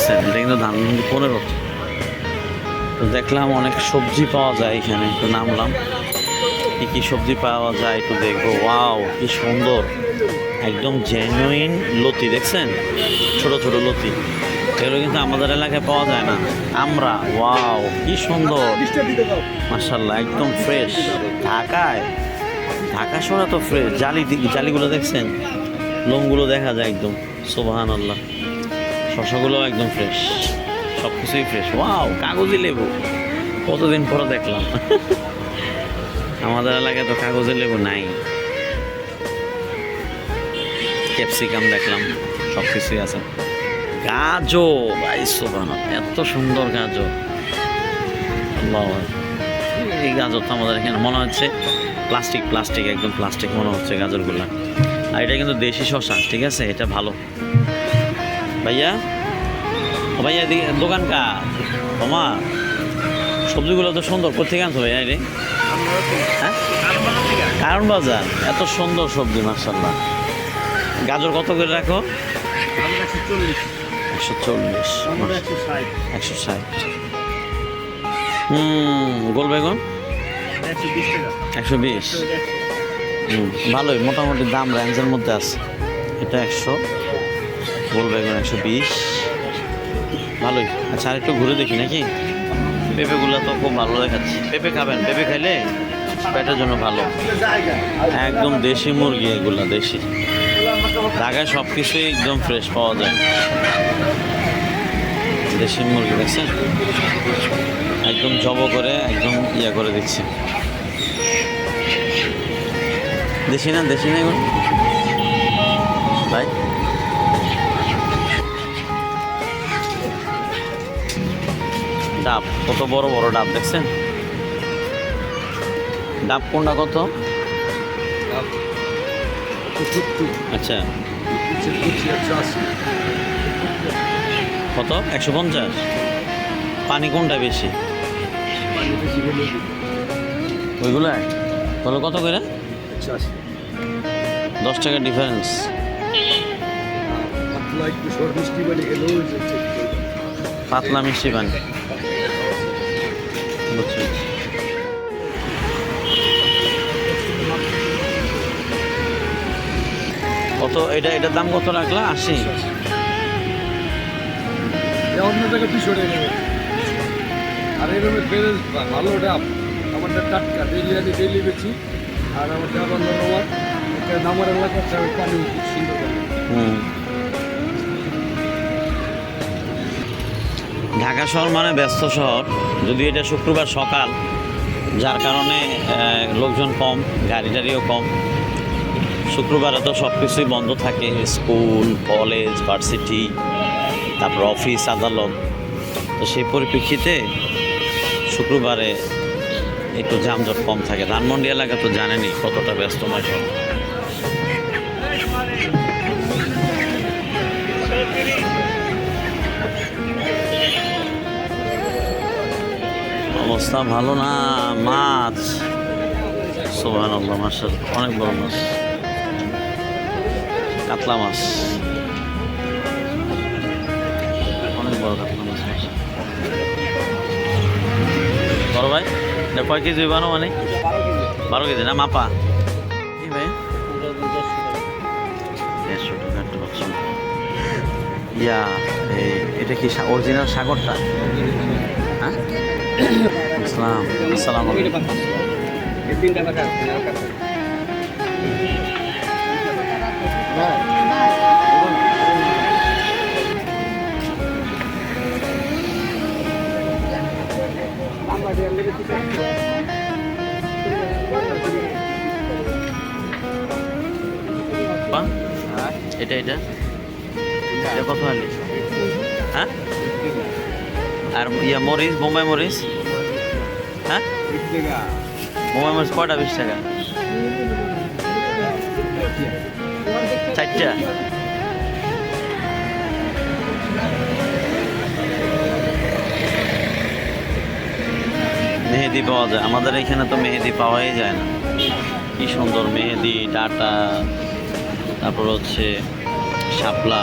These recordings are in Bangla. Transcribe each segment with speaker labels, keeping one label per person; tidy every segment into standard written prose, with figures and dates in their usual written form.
Speaker 1: দেখছেন, এটা কিন্তু ধানমন্ডি 15। তো দেখলাম অনেক সবজি পাওয়া যায় এখানে, একটু নামলাম কি কি সবজি পাওয়া যায় একটু দেখবো। ওয়াও, কি সুন্দর, একদম জেনুইন লতি, দেখছেন ছোট ছোট লতি, এগুলো কিন্তু আমাদের এলাকায় পাওয়া যায় না। আমরা, ওয়াও কি সুন্দর, মাশাআল্লাহ, একদম ফ্রেশ। ঢাকা শহরে তো ফ্রেশ, জালিগুলো দেখছেন, লোমগুলো দেখা যায় একদম, সুবহানাল্লাহ। শশাগুলো একদম ফ্রেশ, সব কিছুই ফ্রেশ। ওয়াও, কাগজি লেবু, কতদিন পরে দেখলাম। আমাদের এলাকায় তো কাগজি লেবু নাই। ক্যাপসিকাম দেখলাম, সব কিছুই আছে। গাজর, ভাই সুবহানাল্লাহ, এত সুন্দর গাজর, আল্লাহ। এই গাজর তো আমাদের এখানে মনে হচ্ছে প্লাস্টিক, একদম প্লাস্টিক মনে হচ্ছে গাজরগুলা। আর এটা কিন্তু দেশি শশা, ঠিক আছে, এটা ভালো। ভাইয়া, ও ভাইয়া, এদিকে দোকান কার তোমার? সবজিগুলো তো সুন্দর, কোথেকে আনছো ভাইয়া রে? হ্যাঁ, কারণ বাজার, এত সুন্দর সবজি, মাশাআল্লাহ। গাজর কত করে রাখো? 140, 160। গোল বেগুন 120। ভালোই, মোটামুটি দাম রেঞ্জের মধ্যে আছে। এটা 100, গোল বেগুন 120, ভালোই। আচ্ছা, আর একটু ঘুরে দেখি নাকি? পেঁপেগুলো তো খুব ভালো দেখাচ্ছে। পেঁপে খাবেন? পেঁপে খাইলে পেটের জন্য ভালো, একদম দেশি মুরগি এগুলা, দেশি। ঢাকায় সব কিছুই একদম ফ্রেশ পাওয়া যায়, দেশি মুরগি, দেখছেন একদম জব করে, একদম ইয়া করে দিচ্ছে। দেশি না এগুলো ভাই? ডাব, কত বড় বড় ডাব, দেখছেন? ডাব কোনটা কত? আচ্ছা, কত? 150। পানি কোনটা বেশি? ওইগুলা তাহলে কত করে? 10 টাকা ডিফারেন্স। পাতলা মিষ্টি পানি, বুঝছি। কত এটার দাম কত রাখলা? 80।
Speaker 2: অন্য জায়গায় 200 টাকা নেবে। আর এরকম ভালো ডাব, আমারটা টাটকা, ডেইলি বেচি। আর আমার ডাব নরমাল, এটা নামার এলাকা পানি খুব সুন্দর।
Speaker 1: ঢাকা শহর মানে ব্যস্ত শহর, যদি এটা শুক্রবার সকাল, যার কারণে লোকজন কম, গাড়ি টাড়িও কম। শুক্রবারে তো সব কিছুই বন্ধ থাকে, স্কুল, কলেজ, ভার্সিটি, তারপর অফিস, আদালত। তো সেই পরিপ্রেক্ষিতে শুক্রবারে একটু যানজট কম থাকে। ধানমন্ডি এলাকা তো জানেনই কতটা ব্যস্তময় শহর। অবস্থা ভালো না। মাছ, সুবহানাল্লাহ, মাশাআল্লাহ, অনেক বড় মাছ, কাতলা মাছ, অনেক বড় কাতলা মাছ। বড় ভাই, এটা কয় কেজি বানো? মানে 12 কেজি না মাপা? কি ভাই, 150 টাকা একটা পাচ্ছি। ইয়া, এটা কি অরিজিনাল সাগরটা? হ্যাঁ, আসসালামু আলাইকুম। এটা এটা এটা কত আলি? হ্যাঁ, আর ইয়া মরিচ, বোম্বাই মরিচ, হ্যাঁ, বোম্বাই মরিচ কয়টা? 20 টাকা 4টা। মেহেদি পাওয়া যায় আমাদের এখানে, তো মেহেদি পাওয়াই যায় না। কি সুন্দর মেহেদি, ডাটা, তারপর হচ্ছে শাপলা,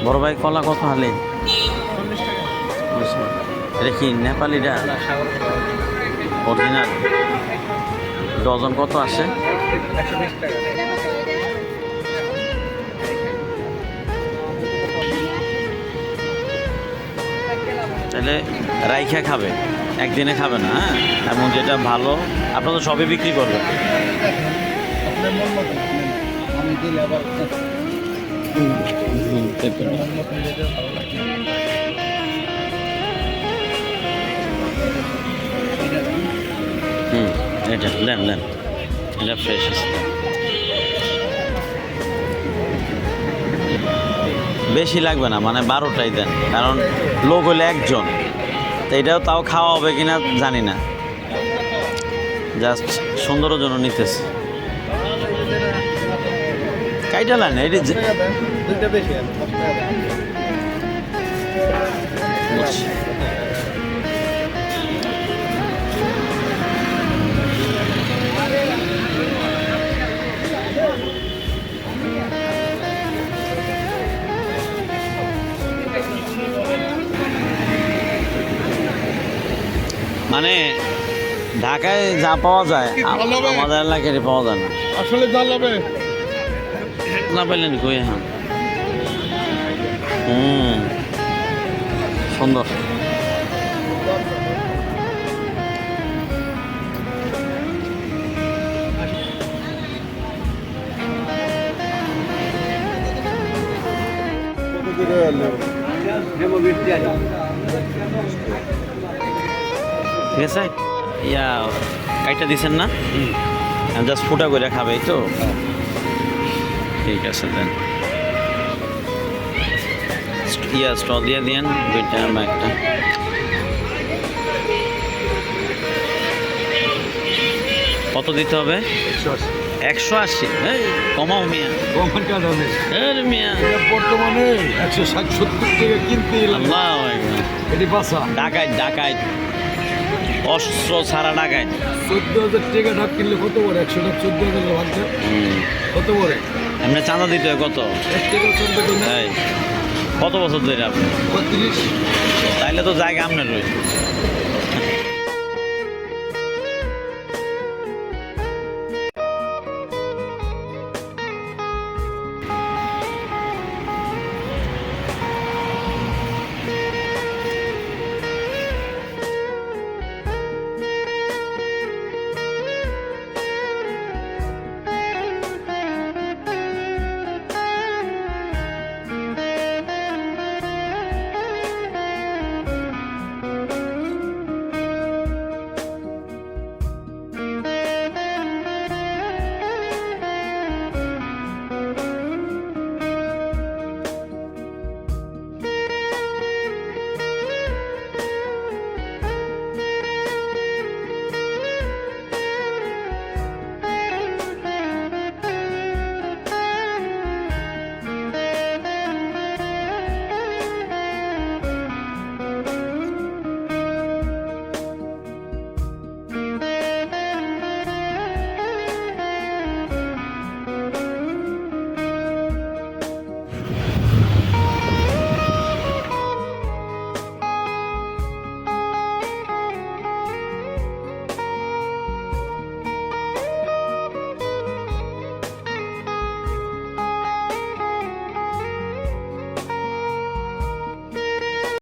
Speaker 1: বড় ভাই কলা কত হালে? এটা কি নেপালিটা অরিজিনাল? ডজন কত আসে? তাহলে রাইখা খাবে, একদিনে খাবে না। হ্যাঁ, এবং যেটা ভালো আপনারা তো সবই বিক্রি করবেন। এটা লেন লেন, এটা ফ্রেশ আছে। বেশি লাগবে না, মানে 12টাই দেন, কারণ লোক হলে একজন, তো এটাও তাও খাওয়া হবে কিনা জানি না, জাস্ট সুন্দরের জন্য নিতেছে। কাইটা লাইন এটি বুঝছি। মানে ঢাকায় যা পাওয়া যায় আমাদের এলাকায় পাওয়া যায় না।
Speaker 2: আসলে জাল হবে
Speaker 1: না পাইলেন কই? হ্যাঁ, সুন্দর। ঠিক আছে, ইয়া কাইটা দিছেন না? জাস্ট ফুটা করে খাবে, এই তো। ঠিক আছে দেন, ইয়া স্ট্র দিয়ে দিন দুইটা বা একটা। কত দিতে হবে? 180। এই কমাও মিয়া, মিয়া
Speaker 2: বর্তমানে 160-70 টাকা কিনতে
Speaker 1: আল্লাহ আকবার।
Speaker 2: এটি বাসা
Speaker 1: ডাকাইত ডাকাইত, অস্ত্র ছাড়া ডাকাইত।
Speaker 2: 14,000 টাকা ঢাক কিনলে কত পড়ে? 100 ঢাক 14,000 ভাবছে কত পড়ে?
Speaker 1: এমনি চাঁদা দিতে হয় কত?
Speaker 2: 1 টাকা চলবে
Speaker 1: এই কত বছর ধরে আপনি?
Speaker 2: 35।
Speaker 1: তাইলে তো জায়গা আপনার রয়েছে।